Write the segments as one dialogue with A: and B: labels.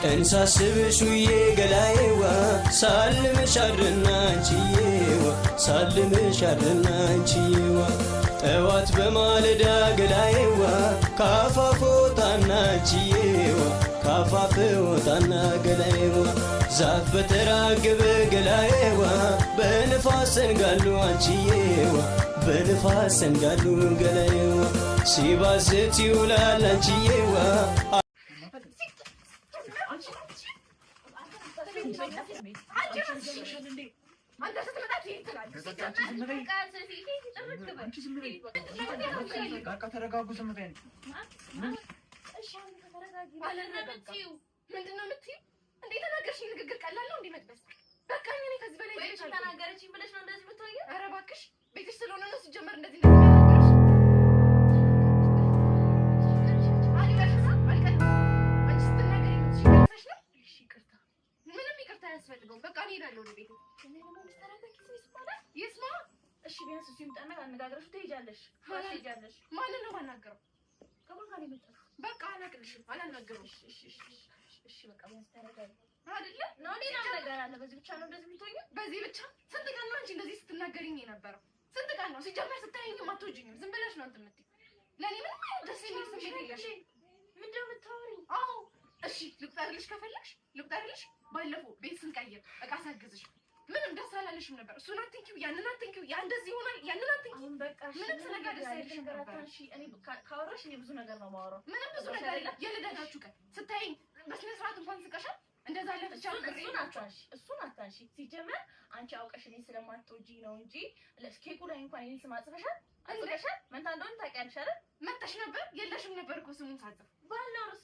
A: እንሳስብሽ ውዬ ገላዬዋ ሳልምሻድርና አንቺዬዋ ሳልምሻድርና አንቺዬዋ ጠዋት በማለዳ ገላዬዋ ካፋፍ ወጣና አንቺዬዋ ካፋፍ ወጣና ገላዬዋ ዛፍ በተራገበ ገላዬዋ በንፋስ ሰንጋሉ አንቺዬዋ በንፋስ ሰንጋሉ ገላዬዋ ሲባዝት ይውላል አንቺዬዋ ባለፈው ቤት ስንቀይር እቃ ሳግዝሽ ምንም ደስ አላለሽም ነበር። እሱን አትንኪው ያንን አትንኪው ያ እንደዚህ ይሆናል ያንን አትንኪው። አሁን በቃ ምንም ስለጋ ደስ አይልሽም ነበር። እሺ እኔ ካወራሽ እኔ ብዙ ነገር ነው የማወራው። ምንም ብዙ ነገር የለም። የልደታችሁ ቀን ስታይኝ በስነ ስርዓት እንኳን ስቀሻል እንደዛ ለፍቻለሁ። እሱን አታንሺ። ሲጀመር አንቺ አውቀሽ እኔ ስለማትወጂ ነው እንጂ ለኬኩ ላይ እንኳን እኔ ስም አጽፈሻል አጽፈሻል። መንታ እንደሆነ ታውቂያለሽ አይደል? መተሽ ነበር የለሽም ነበር እኮ ስሙን ሳጽፍ ባልኖርስ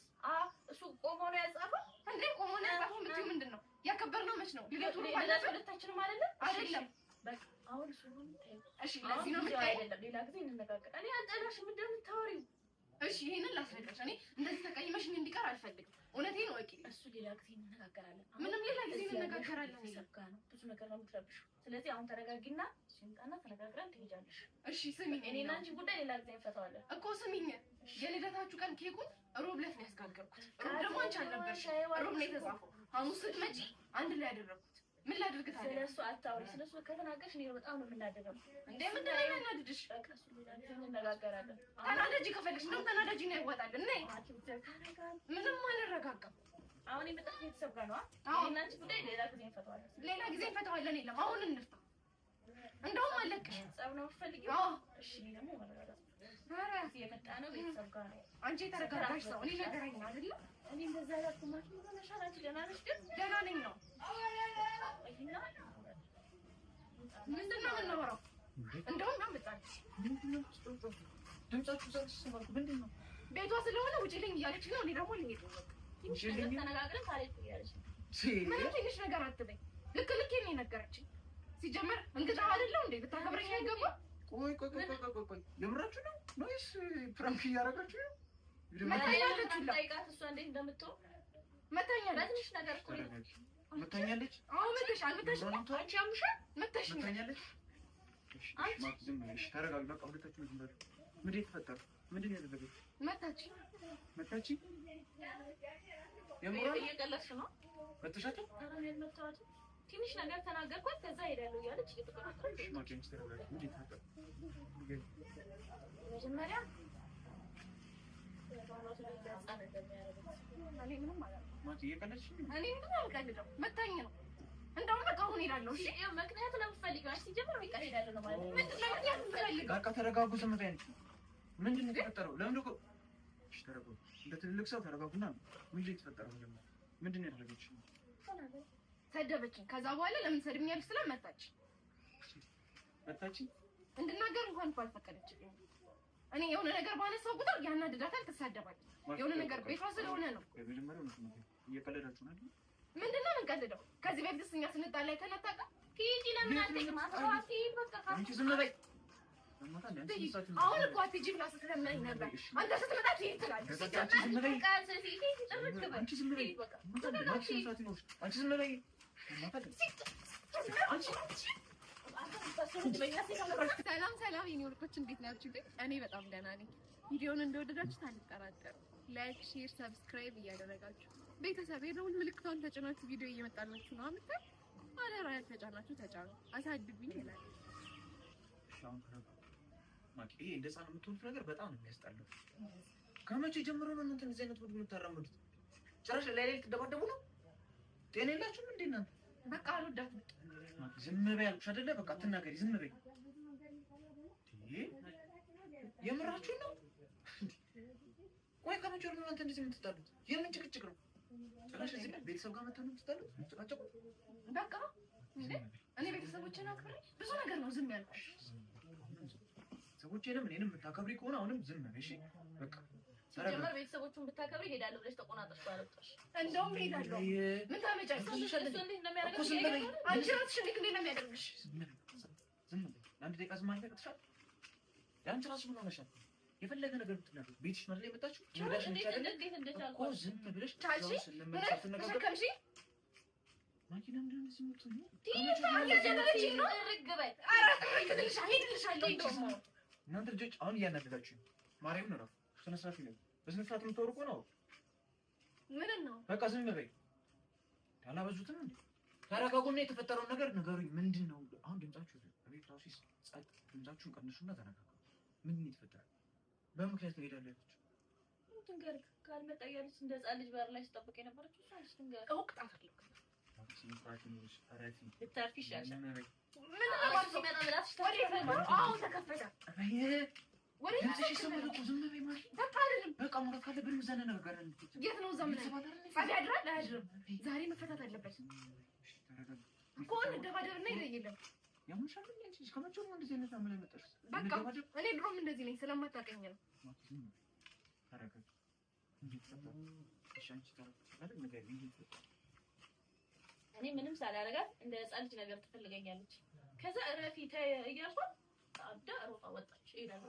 A: እሱ ቆሞ ነው ያጻፈው እንዴ? ቆሞ ነው ያጻፈው ምንድነው? ምንድነው ያከበርነው? መች ነው ልደቱ ነው ማለት ሁለታችንም አይደለም። በቃ አሁን እሱ ነው። እሺ ለዚህ ነው አይደለም። ሌላ ጊዜ እንነጋገር። እኔ አልጠላሽም እንደምታወሪው። እሺ ይሄንን ላስረዳሽ። እኔ እንደዚህ ተቀይመሽኝ እንዲቀር አልፈልግም። እውነቴን ነው። እሱ ሌላ ጊዜ እንነጋገራለን። ምንም ሌላ ጊዜ እንነጋገራለን። ይሰብካ ነው ብዙ ነገር ነው የምትረብሽው። ስለዚህ አሁን ተረጋጊና ሲምጣና ተነጋግረን ትሄጃለሽ። እሺ ስሚኝ፣ እኔና አንቺ ጉዳይ ሌላ ጊዜ እንፈታዋለን እኮ። ስሚኝ፣ የልደታችሁ ቀን ኬኩን ሮብ ዕለት ነው ያስጋገርኩት። ሮብ ደግሞ አንቺ አልነበርሽ። ሮብ ነው የተጻፈው። ሐሙስ ስትመጪ አንድ ላይ ያደረኩት። ምን ላድርግ ታዲያ? ስለሱ አታውሪ። ስለሱ ከተናገርሽ እኔ በጣም ነው የምናደደው። እንዴ ምንድን ነው የሚያናድድሽ? በቃ እሱ ሌላ ጊዜ እንነጋገራለን። ተናደጂ ከፈለግሽ ነው ተናደጂ ነው ይወጣል። እና ምንም አልረጋጋም። አሁን የመጣሽ ቤተሰብ ጋር ነው። እኔና አንቺ ጉዳይ ሌላ ጊዜ እንፈታዋለን። ሌላ ጊዜ እንፈታዋለን። የለም አሁን እንፍታ። እንደውም አለቅሽ ጸብ ነው የምትፈልጊው? አዎ እሺ። እኔ ደግሞ መረጋጋት ራስ የመጣ ነው ቤተሰብ ጋር ነው። አንቺ የተረጋጋሽ ሰው እኔ ነገረኛ አይደል? እኔ እንደዛ ያልኩማት ነው። ተነሻላችሁ። ደህና ነሽ? ግን ደህና ነኝ ነው። ምንድነው የምናወራው? እንደውም አመጣልሽ ድምጻችሁ ዘግይቷል። ምንድነው? ቤቷ ስለሆነ ውጪልኝ እያለች ነው። እኔ ደግሞ ልሄድ ነው። ትንሽ ነገር ተነጋግረን ታሪክ እያለች ምንም ትንሽ ነገር አትበይ። ልክ ነው የነገረችኝ። ሲጀመር እንግዳ አይደለም እንዴ? ብታከብረኝ አይገባም? ቆይ የምራችሁ ነው ወይስ ፍራንክ እያደረጋችሁ ነው? መታኛለች። ታይቃት እሷ እንዴት እንደምትሆን መታኛለች። በትንሽ ነገር እኮ መታኛለች። አዎ መተሽ አልመተሽ አንቺ ያምሻል። መታኛለች። እሺ ማት ዝም ብለሽ ተረጋግ። በቃ ሁለታችሁ ዝም ብለሽ ምን የተፈጠረ ምንድን ያደረገች? መታች የሞራል እየቀለድሽ ነው። መተሻት አራን ያልመጣት ትንሽ ነገር ተናገርኳት። ከዛ ሄዳለሁ እያለች እየተቀጣጠረች ማኪንስ ተረጋግ። ምን የተፈጠረ መጀመሪያ እኔ ምንም አልቀልድም። መታኝ ነው እንደውም በቃ አሁን ሄዳለሁ። እሺ ምክንያቱም ለምትፈልጊው አንቺ ሲጀምር በቃ ሄዳለሁ ነው ማለት። ምንድነው የምትፈልጊው? በቃ ተረጋጉ። ስምታኝ ምንድን ነው የተፈጠረው? ለምን ነው? እሺ ተረጋጉ። እንደ ትልልቅ ሰው ተረጋጉና ምንድን ነው የተፈጠረው? ምንድን ነው ያደረገች? ሰደበችኝ። ከዛ በኋላ ለምን ሰድብኛለሽ ስለ መታች እንድናገር እንኳን አልፈቀደችልኝም። እኔ የሆነ ነገር ባነሳው ቁጥር ያናድዳታል፣ ትሳደባለች። የሆነ ነገር ቤቷ ስለሆነ ነው። እየቀለዳችሁ ነው። ምንድን ነው የምንቀልደው? ከዚህ በፊት እኛ ስንጣላ የተነጠቀ ቲጂ ለምን አትጠቅም? አትዋቲ በቃ አንቺ ዝም በይ። አሁን እኮ አትጂ ብላ ስትለምነኝ ነበር። አንተ ስትመጣ ትሄድ ትላለች። አንቺ ዝም በይ። አንቺ ዝም በይ። አንቺ ዝም በይ። ሰላም የኔ ወርቆች እንዴት ናችሁ? እኔ በጣም ደህና ነኝ። ቪዲዮውን እንደወደዳችሁት አልጠራጠርም። ላይክ፣ ሼር፣ ሰብስክራይብ እያደረጋችሁ ቤተሰብ የደውል ምልክቷን ተጭናችሁ ቪዲዮ እየመጣላችሁ ነው አምጣ አደራ ያልተጫናችሁ ተጫኑ አሳድጉኝ ይላል።
B: ማኪ ይሄ እንደዛ ነው የምትሆኑት ነገር በጣም ነው የሚያስጠላው። ከመቼ ጀምሮ ነው እናንተ እንደዚህ አይነት ወድ የምታራምዱት? ጭራሽ ላይ ትደባደቡ ነው? ጤና የላችሁም እንዴ እናንተ?
A: በቃ አልወዳትም።
B: ዝም በይ አልኩሽ አይደለ? በቃ አትናገሪ፣ ዝም በይ። የምራችሁን ነው? ቆይ ከመቼ ነው እናንተ እንደዚህ የምትጣሉት? የምን ጭቅጭቅ ነው? ጭራሽ እዚህ ቤተሰብ ጋር መተው ነው የምትጣሉት? ጭቃጭቁ
A: በቃ እንዴ እኔ ቤተሰቦቼን አክብሬ ብዙ ነገር ነው ዝም ያልኩሽ።
B: ቤተሰቦቼንም እኔንም የምታከብሪ ከሆነ አሁንም ዝም በይ እሺ። በቃ
A: ሲጀመር ቤተሰቦቹን ብታከብሪ ሄዳለሁ ብለሽ ተቆናጠሽ ባለጥሽ እንደውም ሄዳለሁ። ምን ታመጫለሽ? እሱ እንዴት ነው የሚያደርገው? አንቺ ራስሽ እንዴት ነው የሚያደርግሽ?
B: ዝም በይ አንድ ደቂቃ ዝም ማለት ትችላለሽ? ያንቺ ራስሽ ምን ሆነሻል? የፈለገ ነገር ብትናገር ቤትሽ ነው የመጣችው? ሄዳሽ እንዴት እኮ ዝም ብለሽ ታልሽ ተሸከምሽ ማኪና ምንድን ነው ሲመጡ ነው እናንተ ልጆች አሁን እያናደዳችሁ ማርያም ነው። ስነ ስርዓት ነው። በስነ ስርዓት የምታወሩ ነው።
A: ምን ነው
B: በቃ ዝም በይ። ያላበዙትም እንዴ ተረጋጉና የተፈጠረውን ነገር ንገሩኝ። ምንድን ነው አሁን ድምጻችሁ? በቤት ራሱ ጸጥ፣ ድምጻችሁን ቀንሱና ተነጋገሩ። ምንድን ነው የተፈጠረው? በምክንያት ነው ሄዳለች።
A: ትንገር ካልመጣ ያለች እንደ ህፃን ልጅ በር ላይ ስጠብቅ የነበረችው እሷ ነች። ትንገር እወቅጣታለሁ። ብታርፊ ይሻልሻል። ምን አባቱ ሲመጣ ብላሽ ታውቂያለሽ? አዎ ተከፈተ።
B: በቃ ሙላት ካለብን እዛ እንነጋገራለን።
A: የት ነው እዛ? ምን ጸባይ አድራል አያድርም? ዛሬ መፈታት አለበት እኮ እንደባደብና ይለየለም።
B: ያምሻል እንጂ ከመቼው ነው እንደዚህ አይነት አመለ መጣሽ?
A: በቃ እኔ ድሮም እንደዚህ ነኝ ስለማታውቀኝ ነው።
B: ታረጋግ እንዴት ሰማው? እሺ አንቺ ታረጋግ ነገር እንዴት
A: እኔ ምንም ሳላረጋት እንደ ህፃን ልጅ ነገር ትፈልገኛለች። ከዛ እረፊ እያልኳት አዳ ሮጣ ወጣች። ይሄዳል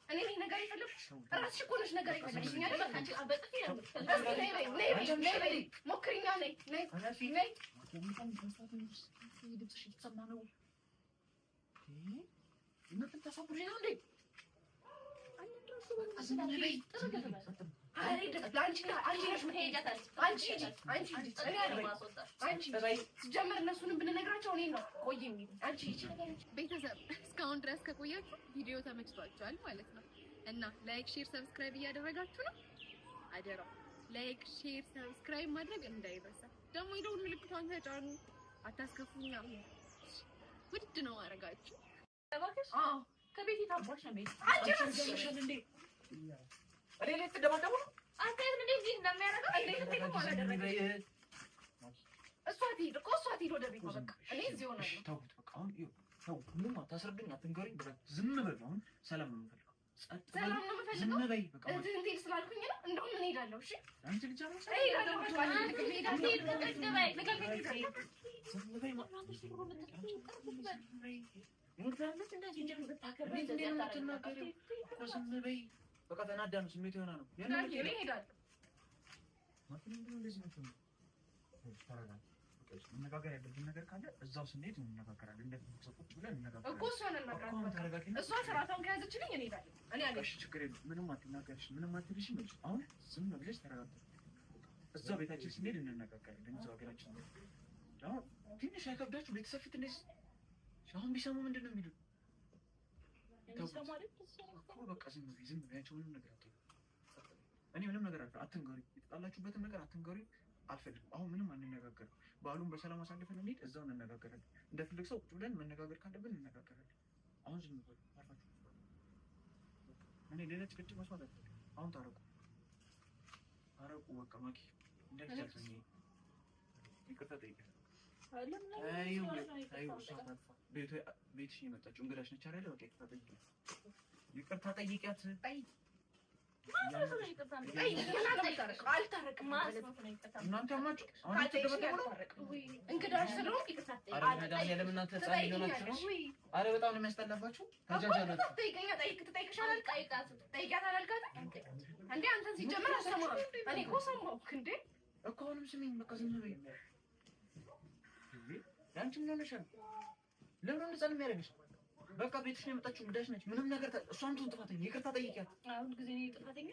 A: እኔ ነኝ ነገር ይፈልግሽ ራስሽ እኮ ነሽ ነገር ይፈልግሽኝ አይደል? አንቺ አበጥፊ ነው። እስኪ ነይ ሞክሪኛ ነይ
B: እረፊ
A: ነይ
B: ምንም ድምፅሽ እየተሰማ ነው። እናንተ ታሳብሪ ነው እንዴ?
A: ሲጀመር እነሱንም ብንነግራቸው እኔን ነው ቆይ የሚሉ አንቺ ቤተሰብ እስካሁን ድረስ ከቆያችሁ ቪዲዮ ተመችቷችኋል ማለት ነው እና ላይክ፣ ሼር፣ ሰብስክራይብ እያደረጋችሁ ነው። አደራው ላይክ፣ ሼር፣ ሰብስክራይብ ማድረግ እንዳይረሳ። ደግሞ የደውል ምልክቷን ተጫኑ። አታስከፉኛ። ውድ ነው አረጋችሁ። አዎ ከቤት ታባሽ ነው ቤት አንቺ ራስሽ እንዴ እኔ ላይ ተደባደቡ ነው። አንተ ምን እንደዚህ እንደሚያደርገው እንዴት ነው ማለት እሷ ትሄድ እኮ እሷ ትሄድ ወደ ቤት ነው። በቃ እኔ እዚህ ሆናለሁ።
B: ተውት በቃ አሁን ተው። ምንም አታስረዱኝ፣ አትንገሩኝ። በቃ ዝም በል። አሁን ሰላም ነው የምፈልገው።
A: ሰላም ነው የምፈልገው። ዝም በይ በቃ እንዴ ስላልኩኝ ነው። እንደውም ምን ሄዳለሁ። እሺ አንቺ ልጅ አረሳ ሄዳለሁ። በቃ አንተ ሄዳለሁ። ዝም በይ ማጥራንሽ ትሩ በቃ ተናዳ ነው ስሜት የሆነ ነው። መነጋገር ያለብን ነገር ካለ እዛው ስንሄድ እንነጋገራለን። እንደተሰጡት ብለን እንነጋገራለን እኮ እሷን እናገራለን። እሷ ስራቷን ከያዘችልኝ እኔ እሄዳለሁ። እኔ አለሽ ችግር የለም። ምንም አትናገርሽ፣ ምንም አትልሽም። አሁን ዝም ብለሽ ተረጋግተሽ እዛው ቤታችን ስንሄድ እንነጋገራለን። እዛው ሀገራችን አሁን ትንሽ አይከብዳችሁ? ቤተሰብ ፊት እንደዚህ አሁን ቢሰሙ ምንድን ነው የሚሉት? በቃ ዝም ብያቸው ምንም ነገር እኔ ምንም ነገር አትንገሪ። የተጣላችሁበትን ነገር አትንገሪ። አልፈልግም። አሁን ምንም አንነጋገርም። በዓሉን በሰላም አሳልፈን እንሂድ። እዛው እንነጋገራለን። እንደ ትልቅ ሰው ቁጭ ብለን መነጋገር ካለብን እንነጋገራለን። አሁን ዝም ብሎ አርፋችሁ እኔ ሌላ ጭቅጭቅ መስማት አልፈልግም። አሁን ታረቁ በቃ ማኪ እንደዚህ ይቅርታ ጠይቀህ ቤትሽ የመጣችው እንግዳሽ ነች አይደለ? በቃ ይቅርታ ጠይቂያት። እናንተ ያማችሁ አሁን እንግዳሽ ስለሆንክ ይቅርታ ጠይቂያት። ኧረ በጣም ነው የሚያስጠላባችሁ። ተጃጃላችሁ። እንዴ አንተን ሲጀምር አልሰማሁም። እኔ እኮ ሰማሁህ እንዴ እኮ አሁንም ስሚኝ። በቃ ዝም በይ። ያንቺ ምን ሆነሻል? ለምን እንደዛ ነው የሚያደርግሽ? በቃ ቤትሽ ነው የመጣችው፣ እንግዳሽ ነች። ምንም ነገር እሷን ትሁን ጥፋተኛ፣ ይቅርታ ጠይቂያት። አሁን ጊዜ ነው ጥፋተኛ።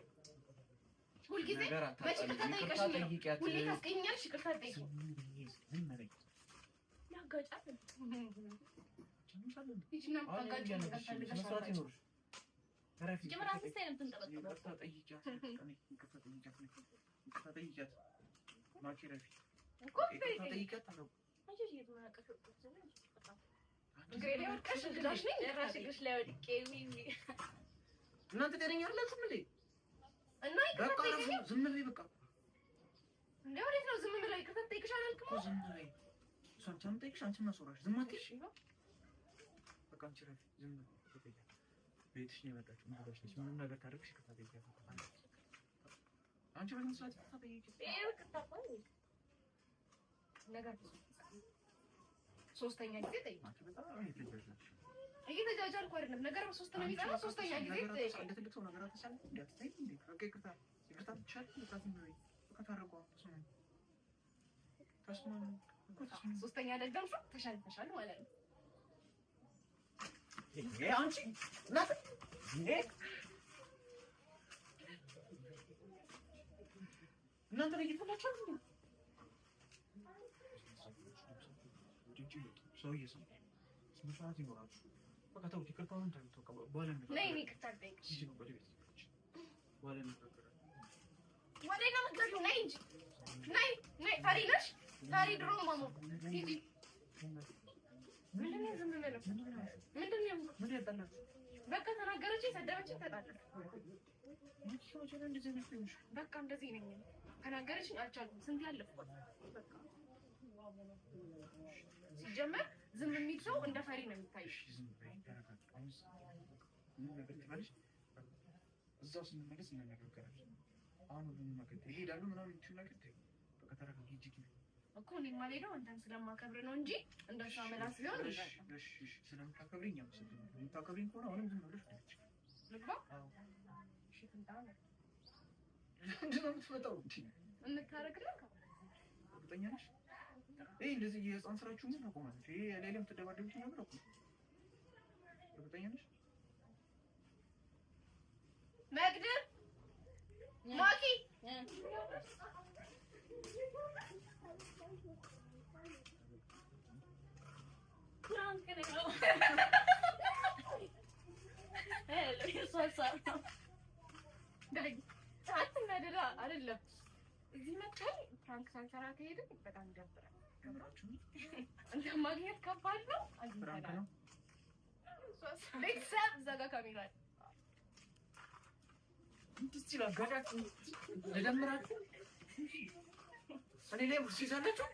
A: ሁልጊዜ መቼ ይቅርታ ጠይቀሽኝ ሁሌ ታስቀኛለሽ። ይቅርታ ጠይቂኝ ያጋጫል ይችና ታጋጭ
B: እናንተ ጤነኛ አይደላችሁም እንዴ?
A: እና ይቅርታ ጠይቂኝ
B: ዝም በይ በቃ።
A: እንዴ ወዴት ነው ዝም ብለው ይቅርታ ጠይቅሽ አላልክም?
B: ዝም በይ አንቺም ጠይቅሽ አንቺም አስወራሽ ዝም አትይሽ። በቃ አንቺ ረፊ ዝም በይ። ቤትሽ ነው የመጣችው ምንድነው? ምንም ነገር ታደርግሽ ይቅርታ ጠይቂኝ። አንቺ በምን ሰዓት ይቅርታ ጠይቂኝ?
A: ነገር ሶስተኛ ጊዜ ጠይቂኝ። እየተጃጃልኩ አይደለም ነገር ሶስተኛ ጊዜ ጠይቂኝ።
B: እንደ ትልቅ ሰው ነገር አትሳለ እንዳትታይ እንዴ? በቃ ይቅርታ ብቻ ታረቁ
A: ሶስተኛ ደግምሽ ተሻልፈሻል ማለት ነው።
B: አንቺ እናት እናንተ ላይ ይፈላቻል እንዴ? ሰውዬ ስምሻት ይኖራል። በቃ ተው ይቅርታውን ተቀበል። በኋላ
A: ነይ ይቅርታ ጠይቅሽ
B: ወደ
A: ነው የምትገቢው? ነይ እንጂ ነይ ፈሪ ነሽ? ፈሪ ድሮ ማሞ ሂጂ። ምንድን ነው ዝም ብለው? ምንድን ነው በቃ ተናገረች፣ ሰደበችኝ፣ ተጣላን። በቃ እንደዚህ ነኝ። ተናገረችኝ፣ አልቻልኩም። ስንት ያለፍኩት በቃ ሲጀመር ዝም የሚል ሰው እንደ ፈሪ ነው የሚታየው።
B: እዛው ስንመለስ እንነጋገራለን። አሁን ሁሉም ነገር ይሄዳሉ ምናምን እቺ ነገር በቃ ተረጋጊ ሂጂ
A: እኮ እኔ የማልሄደው አንተን ስለማከብር ነው እንጂ እንደሷ መላስ ቢሆን
B: እሺ ስለምታከብሪኝ የምታከብሪኝ ከሆነ አሁንም ዝም ብለሽ
A: ልግባ። እሺ ትንታለ
B: ምንድን ነው የምትመጣው?
A: እንታረቅልህ
B: እርግጠኛ ነሽ? ይሄ እንደዚህ የህፃን ስራችሁ ምን አቆማለች? ይሄ ሌላም ተደባደቡት ነገር እኮ እርግጠኛ ነሽ?
A: መግደል ማኪ ፍራንክ ነው አትናደዳ አይደለም። እዚህ መጥተን ፍራንክ ሳንሰራ ከሄድን በጣም ይደብራል። እንደማግኘት ከባድ ነው። ቤተሰብ እዛ ጋር ካሜራ
B: እንዴት ይላል ጋዳት ለደምራችሁ እኔ ላይ ወሲዛለችሁ።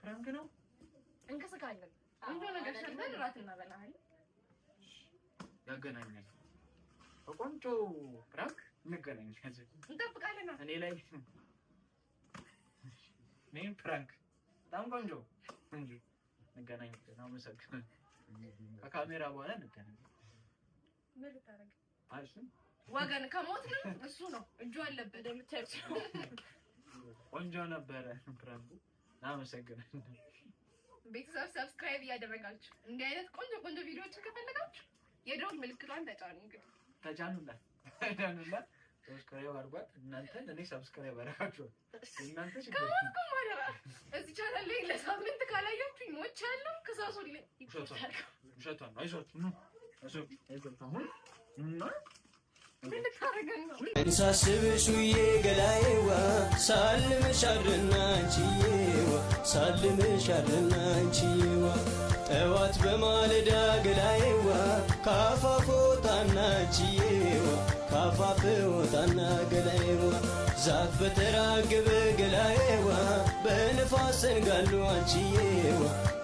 B: ፍራንክ ነው
A: እንከስካለን። አንተ ነገር ሰርተን እራት እናበላለን።
B: ያገናኛል በቆንጆ ፍራንክ እንገናኛለን። ከዚህ
A: እንጠብቃለን።
B: እኔ ላይ ኔም ፍራንክ በጣም ቆንጆ እንጂ እንገናኛለን። አመሰግናለሁ። ከካሜራ በኋላ እንገናኛለን።
A: ምን ልታረግ
B: አይሽን
A: ወገን ከሞት ነው እሱ ነው እጁ አለበት። እንደምታዩት
B: ቆንጆ ነበረ ፍራንኩ። አመሰግናለሁ።
A: ቤተሰብ ሰብስክራይብ እያደረጋችሁ እንዲህ አይነት ቆንጆ ቪዲዮዎችን ከፈለጋችሁ የደወል ምልክቷን ተጫኑ። እንግዲህ ተጫኑላት ሰብስክራይብ አድርጓት። እናንተ እኔ ሰብስክራይብ አደረጋችሁ እናንተ ከሞትኩም ማለራ እዚህ ቻናል ላይ ለሳምንት ካላያችሁ ሞቻለሁ። ከሳሶልኝ ይፈታል። ውሸቷን ነው። አይዟችሁ ነው አይዟችሁ እና ምን ታረጋኝ ነው
C: እንሳስብሽ ውዬ ገላዬዋ ሳልምሽ አድርና አንቺዬዋ ሳልምሽ አድርና አንቺዬዋ ጠዋት በማለዳ ገላዬዋ ካፋፍ ወጣና አንቺዬዋ ካፋፍ ወጣና ገላዬዋ ዛፍ በተራገበ ገላዬዋ በንፋስ ሰንጋሉ አንቺዬዋ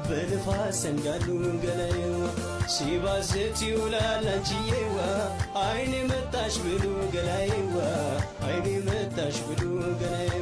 C: በንፋስ ሰንጋሉ ገላዬዋ ሲባዝት ይውላል አንቺዬዋ አይኔ መጣሽ ብሎ ገላዬዋ አይኔ መጣሽ ብሎ ገላዬዋ